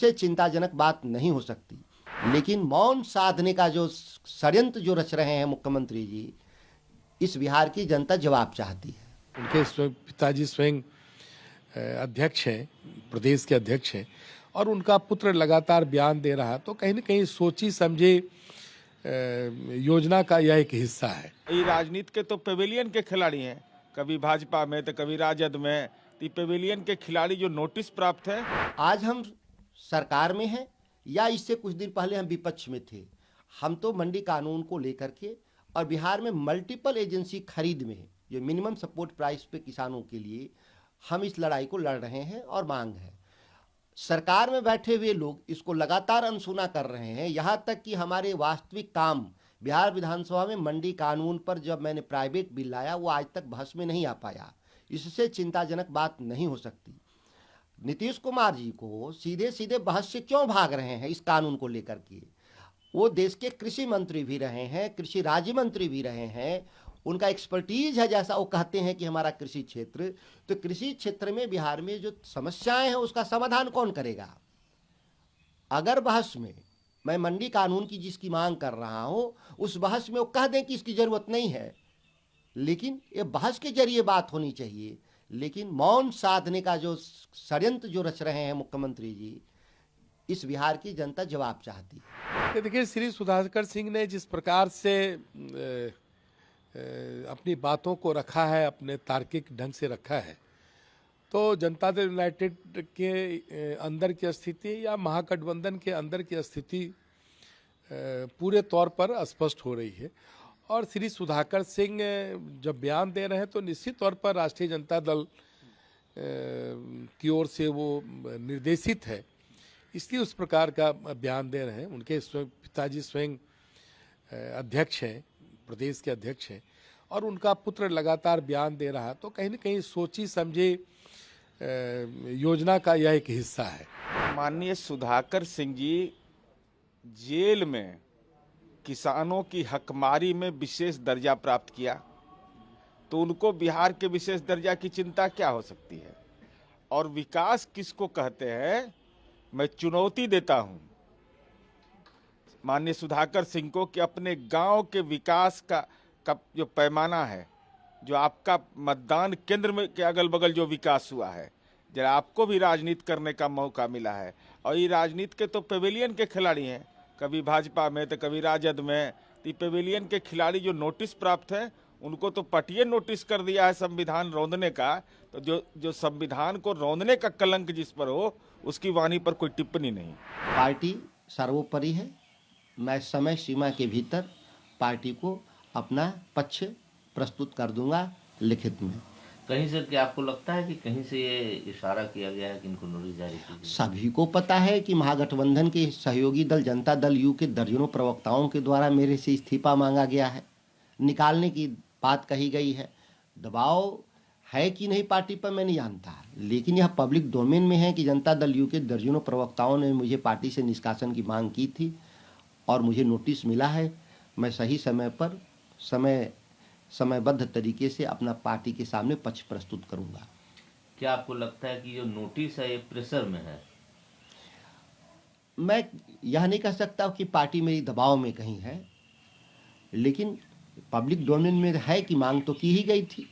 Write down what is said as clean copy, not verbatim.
इससे चिंताजनक बात नहीं हो सकती। लेकिन मौन साधने का जो षड्यंत्र जो रच रहे हैं मुख्यमंत्री जी, इस बिहार की जनता जवाब चाहती है। उनके पिताजी स्वयं अध्यक्ष हैं, प्रदेश के अध्यक्ष हैं, और उनका पुत्र लगातार बयान दे रहा, तो कहीं न कहीं सोची समझे योजना का यह एक हिस्सा है। ये राजनीति के तो पेविलियन के खिलाड़ी हैं, कभी भाजपा में तो कभी राजद में। तो पेविलियन के खिलाड़ी जो नोटिस प्राप्त है, आज हम सरकार में हैं या इससे कुछ दिन पहले हम विपक्ष में थे, हम तो मंडी कानून को लेकर के और बिहार में मल्टीपल एजेंसी खरीद में जो मिनिमम सपोर्ट प्राइस पे किसानों के लिए हम इस लड़ाई को लड़ रहे हैं और मांग है। सरकार में बैठे हुए लोग इसको लगातार अनसुना कर रहे हैं। यहाँ तक कि हमारे वास्तविक काम बिहार विधानसभा में मंडी कानून पर जब मैंने प्राइवेट बिल लाया, वो आज तक बहस में नहीं आ पाया। इससे चिंताजनक बात नहीं हो सकती। नीतीश कुमार जी को सीधे सीधे बहस से क्यों भाग रहे हैं इस कानून को लेकर के? वो देश के कृषि मंत्री भी रहे हैं, कृषि राज्य मंत्री भी रहे हैं, उनका एक्सपर्टीज है। जैसा वो कहते हैं कि हमारा कृषि क्षेत्र, तो कृषि क्षेत्र में बिहार में जो समस्याएं हैं उसका समाधान कौन करेगा? अगर बहस में मैं मंडी कानून की जिसकी मांग कर रहा हूं, उस बहस में वो कह दें कि इसकी जरूरत नहीं है, लेकिन ये बहस के जरिए बात होनी चाहिए। लेकिन मौन साधने का जो षड्यंत्र जो रच रहे हैं मुख्यमंत्री जी, इस बिहार की जनता जवाब चाहती है। देखिए, श्री सुधाकर सिंह ने जिस प्रकार से अपनी बातों को रखा है, अपने तार्किक ढंग से रखा है, तो जनता दल यूनाइटेड के अंदर की स्थिति या महागठबंधन के अंदर की स्थिति पूरे तौर पर स्पष्ट हो रही है। और श्री सुधाकर सिंह जब बयान दे रहे हैं तो निश्चित तौर पर राष्ट्रीय जनता दल की ओर से वो निर्देशित है, इसलिए उस प्रकार का बयान दे रहे हैं। उनके पिताजी स्वयं अध्यक्ष हैं, प्रदेश के अध्यक्ष हैं, और उनका पुत्र लगातार बयान दे रहा, तो कहीं न कहीं सोची समझे योजना का यह एक हिस्सा है। माननीय सुधाकर सिंह जी जेल में किसानों की हकमारी में विशेष दर्जा प्राप्त किया, तो उनको बिहार के विशेष दर्जा की चिंता क्या हो सकती है? और विकास किसको कहते हैं, मैं चुनौती देता हूं माननीय सुधाकर सिंह को कि अपने गांव के विकास का जो पैमाना है, जो आपका मतदान केंद्र में के अगल बगल जो विकास हुआ है, जरा आपको भी राजनीति करने का मौका मिला है। और ये राजनीति के तो पेविलियन के खिलाड़ी हैं, कभी भाजपा में तो कभी राजद में। तो पेविलियन के खिलाड़ी जो नोटिस प्राप्त है, उनको तो पटिए नोटिस कर दिया है संविधान रौंदने का। तो जो संविधान को रौंदने का कलंक जिस पर हो, उसकी वाणी पर कोई टिप्पणी नहीं। पार्टी सर्वोपरि है। मैं समय सीमा के भीतर पार्टी को अपना पक्ष प्रस्तुत कर दूंगा लिखित में। कहीं से क्या आपको लगता है कि कहीं से ये इशारा किया गया है कि इनको नोटिस जारी की गई? सभी को पता है कि महागठबंधन के सहयोगी दल जनता दल यू के दर्जनों प्रवक्ताओं के द्वारा मेरे से इस्तीफा मांगा गया है, निकालने की बात कही गई है। दबाव है कि नहीं पार्टी पर मैं नहीं जानता, लेकिन यह पब्लिक डोमेन में है कि जनता दल यू के दर्जनों प्रवक्ताओं ने मुझे पार्टी से निष्कासन की मांग की थी और मुझे नोटिस मिला है। मैं सही समय पर समयबद्ध तरीके से अपना पार्टी के सामने पक्ष प्रस्तुत करूंगा। क्या आपको लगता है कि जो नोटिस है ये प्रेशर में है? मैं यह नहीं कह सकता कि पार्टी मेरी दबाव में कहीं है, लेकिन पब्लिक डोमेन में है कि मांग तो की ही गई थी।